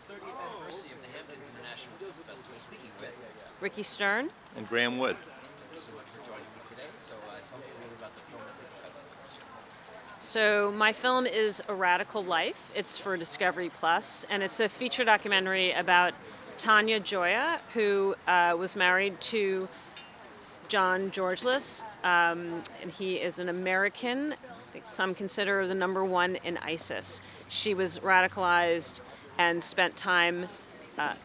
30th anniversary of the Hamptons Film Festival, speaking with Ricki Stern. And Graham Wood. Thank you so much for joining me today. So tell me a little bit about the film festival this year. So my film is A Radical Life. It's for Discovery Plus, and it's a feature documentary about Tania Joya, who was married to John Georgeless, and he is an American. I think some consider the number one in ISIS. She was radicalized and spent time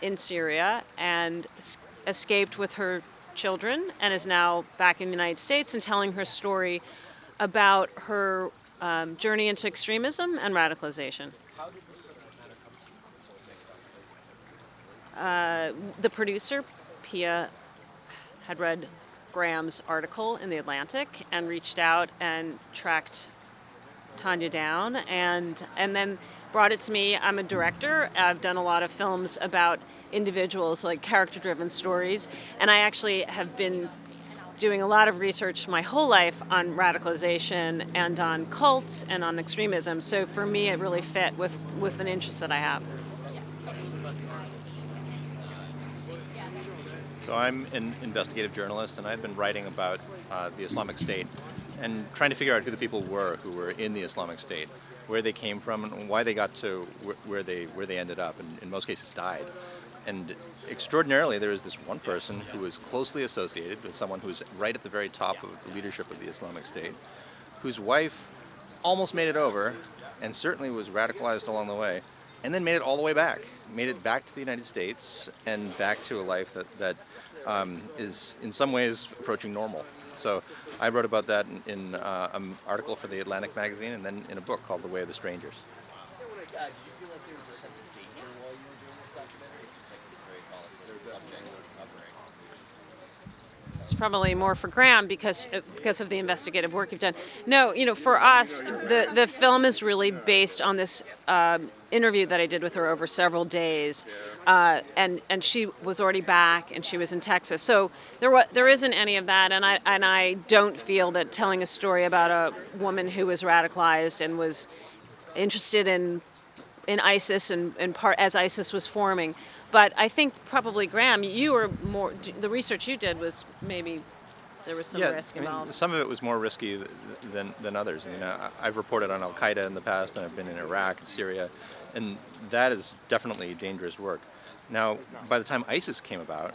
in Syria and escaped with her children and is now back in the United States and telling her story about her journey into extremism and radicalization. How did this matter come to you? The producer, Pia, had read Graham's article in The Atlantic and reached out and tracked Tania down and then brought it to me. I'm a director. I've done a lot of films about individuals, like character-driven stories, and I actually have been doing a lot of research my whole life on radicalization and on cults and on extremism. So for me, it really fit with an interest that I have. So I'm an investigative journalist, and I've been writing about the Islamic State and trying to figure out who the people were who were in the Islamic State, where they came from, and why they got to where they ended up, and in most cases died. And extraordinarily, there is this one person who was closely associated with someone who was right at the very top of the leadership of the Islamic State, whose wife almost made it over, and certainly was radicalized along the way, and then made it all the way back. Made it back to the United States and back to a life that is in some ways approaching normal. So I wrote about that in an article for the Atlantic magazine and then in a book called The Way of the Strangers. Did you feel like there was a sense of danger while you were doing this documentary? It seems like it's a very volatile subject to covering. It's probably more for Graham because of the investigative work you've done. No, for us, the film is really based on this interview that I did with her over several days, and she was already back and she was in Texas. So there isn't any of that, and I don't feel that telling a story about a woman who was radicalized and was interested in ISIS and part as ISIS was forming. But I think probably, Graham, you were more, the research you did was maybe there was some risk involved. Some of it was more risky than others. I've reported on Al-Qaeda in the past, and I've been in Iraq and Syria, and that is definitely dangerous work. Now, by the time ISIS came about,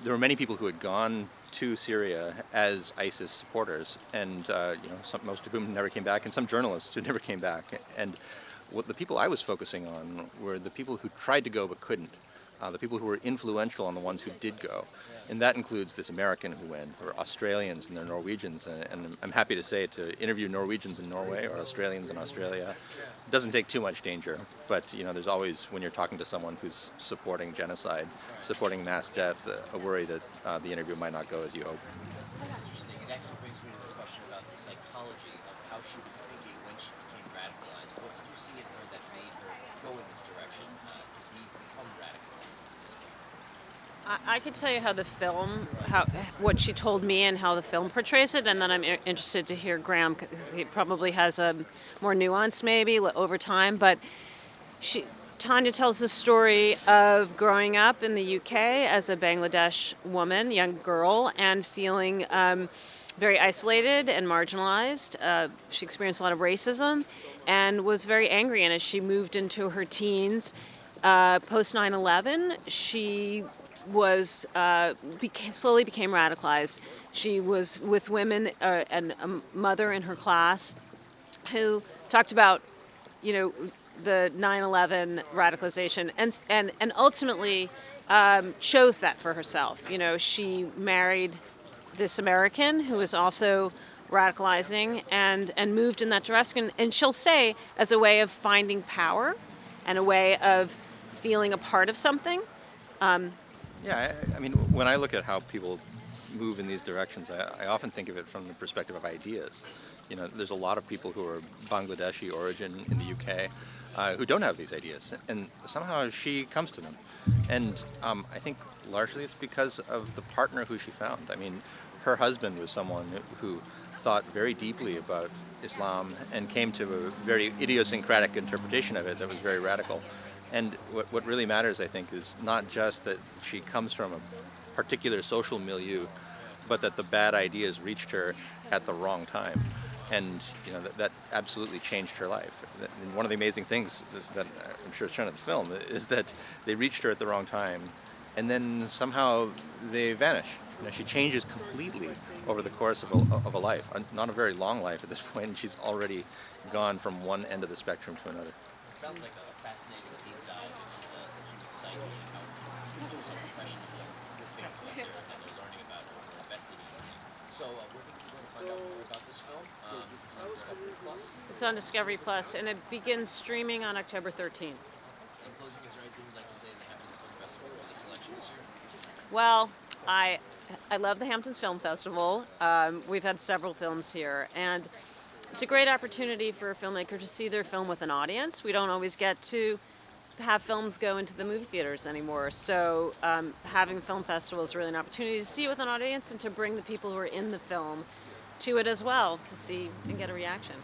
there were many people who had gone to Syria as ISIS supporters, and most of whom never came back, and some journalists who never came back. And what the people I was focusing on were the people who tried to go but couldn't, the people who were influential on the ones who did go. And that includes this American who went, or Australians and the Norwegians. And I'm happy to say to interview Norwegians in Norway or Australians in Australia doesn't take too much danger. But there's always, when you're talking to someone who's supporting genocide, supporting mass death, a worry that the interview might not go as you hope. That's interesting. It actually brings me to the question about the psychology of how she was thinking when she became radicalized. What did you see in her that made her go in this direction to become radicalized in this way? I could tell you how the film, what she told me and how the film portrays it, and then I'm interested to hear Graham, because he probably has a more nuance maybe over time. But Tania tells the story of growing up in the UK as a Bangladesh woman, young girl, and feeling very isolated and marginalized. She experienced a lot of racism and was very angry. And as she moved into her teens, post 9/11, she slowly became radicalized. She was with women and a mother in her class who talked about, the 9/11 radicalization and ultimately chose that for herself. She married this American who was also radicalizing and moved in that direction. And she'll say as a way of finding power and a way of feeling a part of something. When I look at how people move in these directions, I often think of it from the perspective of ideas. There's a lot of people who are Bangladeshi origin in the UK who don't have these ideas, and somehow she comes to them. And I think largely it's because of the partner who she found. Her husband was someone who thought very deeply about Islam and came to a very idiosyncratic interpretation of it that was very radical. And what really matters, I think, is not just that she comes from a particular social milieu, but that the bad ideas reached her at the wrong time. And that absolutely changed her life. And one of the amazing things that I'm sure is shown in the film is that they reached her at the wrong time, and then somehow they vanish. She changes completely over the course of a life, not a very long life at this point, and she's already gone from one end of the spectrum to another. It sounds like a fascinating deep dive into the human psyche and how people's impressionable with things when they're learning about it or investigating it. So where can people find out more about this film? This is on Discovery Plus. It's on Discovery Plus, and it begins streaming on October 13th. In closing, is there anything you'd like to say in the Hamptons Film Festival for the selection this year? Well, I love the Hamptons Film Festival. We've had several films here, and it's a great opportunity for a filmmaker to see their film with an audience. We don't always get to have films go into the movie theaters anymore, so having film festival is really an opportunity to see it with an audience and to bring the people who are in the film to it as well to see and get a reaction.